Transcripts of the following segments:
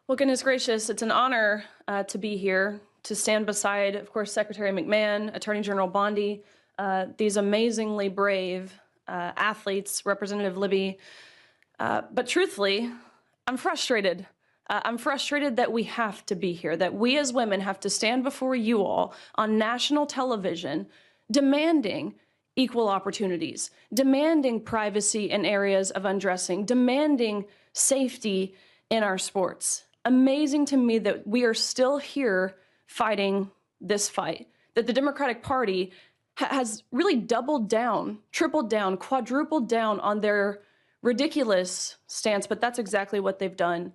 Well, goodness gracious, it's an honor to be here to stand beside, of course, Secretary McMahon, Attorney General Bondi, these amazingly brave athletes, Representative Libby. But truthfully, I'm frustrated. I'm frustrated that we have to be here, that we as women have to stand before you all on national television demanding equal opportunities, demanding privacy in areas of undressing, demanding safety in our sports. Amazing to me that we are still here fighting this fight, that the Democratic Party has really doubled down, tripled down, quadrupled down on their ridiculous stance, but that's exactly what they've done.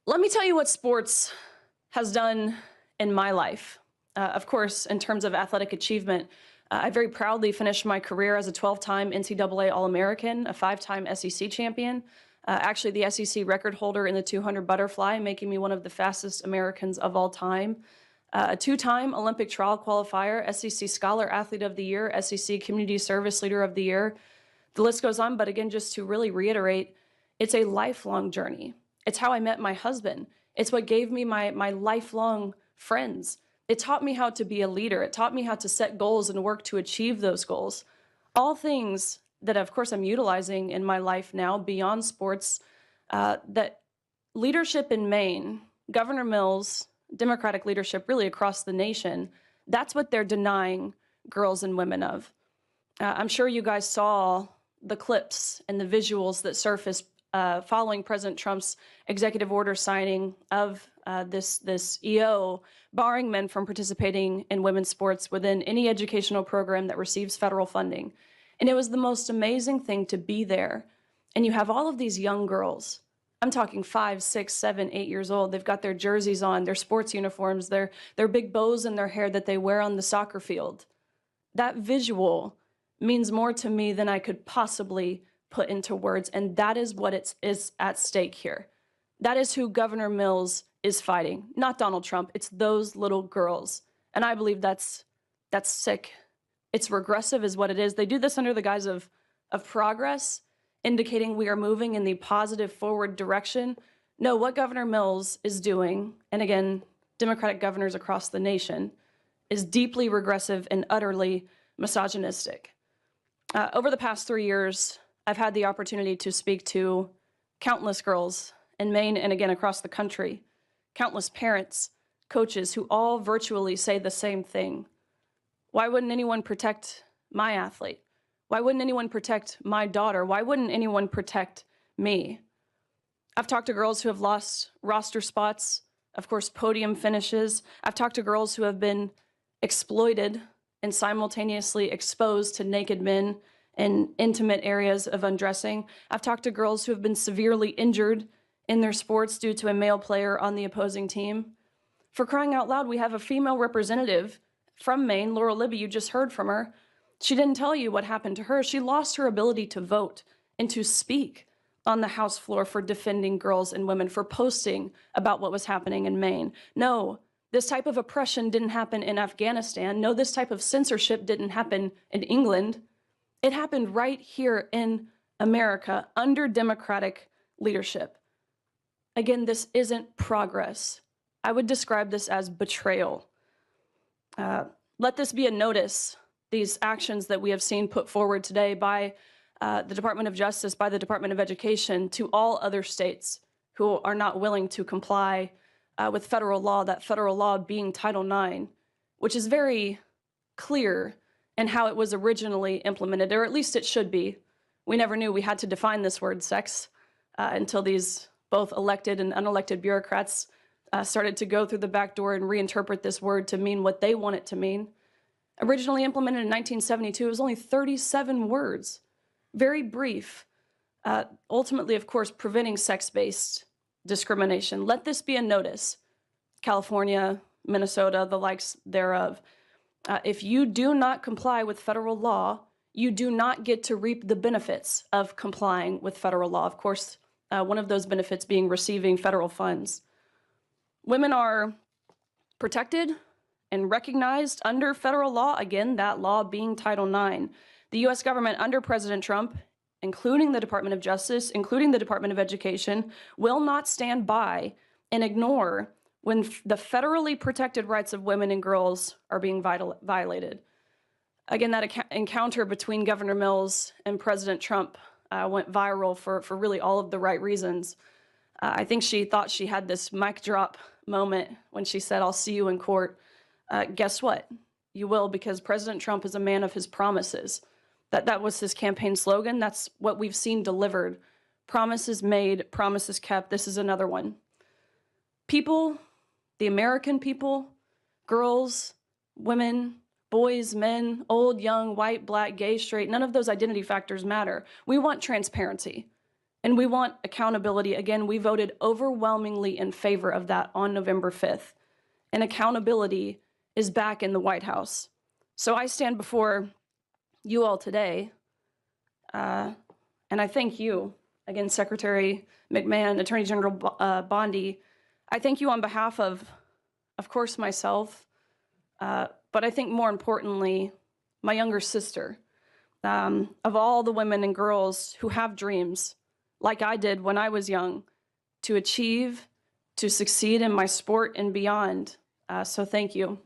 Let me tell you what sports has done in my life. Of course, in terms of athletic achievement, I very proudly finished my career as a 12-time NCAA All-American, a 5-time SEC champion, actually the SEC record holder in the 200 butterfly, making me one of the fastest Americans of all time, a 2-time Olympic trial qualifier, SEC Scholar Athlete of the Year, SEC Community Service Leader of the Year. The list goes on, but again, just to really reiterate, it's a lifelong journey. It's how I met my husband. It's what gave me my lifelong friends. It taught me how to be a leader. It taught me how to set goals and work to achieve those goals. All things that, of course, I'm utilizing in my life now beyond sports, that leadership in Maine, Governor Mills, Democratic leadership really across the nation, that's what they're denying girls and women of. I'm sure you guys saw the clips and the visuals that surfaced following President Trump's executive order signing of this EO, barring men from participating in women's sports within any educational program that receives federal funding. And it was the most amazing thing to be there. And you have all of these young girls. I'm talking 5, 6, 7, 8 years old. They've got their jerseys on, their sports uniforms, their big bows in their hair that they wear on the soccer field. That visual means more to me than I could possibly put into words, and that is what is at stake here. That is who Governor Mills is fighting, not Donald Trump. It's those little girls, and I believe that's sick. It's regressive is what it is. They do this under the guise of progress, indicating we are moving in the positive forward direction. No, what Governor Mills is doing, and again, Democratic governors across the nation, is deeply regressive and utterly misogynistic. Over the past 3 years, I've had the opportunity to speak to countless girls in Maine and again across the country, countless parents, coaches who all virtually say the same thing. Why wouldn't anyone protect my athlete? Why wouldn't anyone protect my daughter? Why wouldn't anyone protect me? I've talked to girls who have lost roster spots, of course, podium finishes. I've talked to girls who have been exploited and simultaneously exposed to naked men in intimate areas of undressing. I've talked to girls who have been severely injured in their sports due to a male player on the opposing team. For crying out loud, we have a female representative from Maine, Laura Libby, you just heard from her. She didn't tell you what happened to her. She lost her ability to vote and to speak on the House floor for defending girls and women, for posting about what was happening in Maine. No, this type of oppression didn't happen in Afghanistan. No, this type of censorship didn't happen in England. It happened right here in America under Democratic leadership. Again, this isn't progress. I would describe this as betrayal. Let this be a notice, these actions that we have seen put forward today by the Department of Justice, by the Department of Education, to all other states who are not willing to comply with federal law, that federal law being Title IX, which is very clear in how it was originally implemented, or at least it should be. We never knew we had to define this word sex until these both elected and unelected bureaucrats started to go through the back door and reinterpret this word to mean what they want it to mean. Originally implemented in 1972, it was only 37 words, very brief. Ultimately, of course, preventing sex-based discrimination. Let this be a notice. California, Minnesota, the likes thereof. If you do not comply with federal law, you do not get to reap the benefits of complying with federal law. Of course, one of those benefits being receiving federal funds. Women are protected and recognized under federal law, again, that law being Title IX. The U.S. government under President Trump, including the Department of Justice, including the Department of Education, will not stand by and ignore when the federally protected rights of women and girls are being violated. Again, that encounter between Governor Mills and President Trump went viral for really all of the right reasons. I think she thought she had this mic drop moment when she said, "I'll see you in court." Guess what? You will, because President Trump is a man of his promises. That was his campaign slogan. That's what we've seen delivered. Promises made, promises kept. This is another one. People, the American people, girls, women, boys, men, old, young, white, black, gay, straight, none of those identity factors matter. We want transparency and we want accountability. Again, we voted overwhelmingly in favor of that on November 5th. And accountability is back in the White House. So I stand before you all today, and I thank you, again, Secretary McMahon, Attorney General Bondi. I thank you on behalf of course, myself, but I think more importantly, my younger sister, of all the women and girls who have dreams, like I did when I was young, to achieve, to succeed in my sport and beyond. So thank you.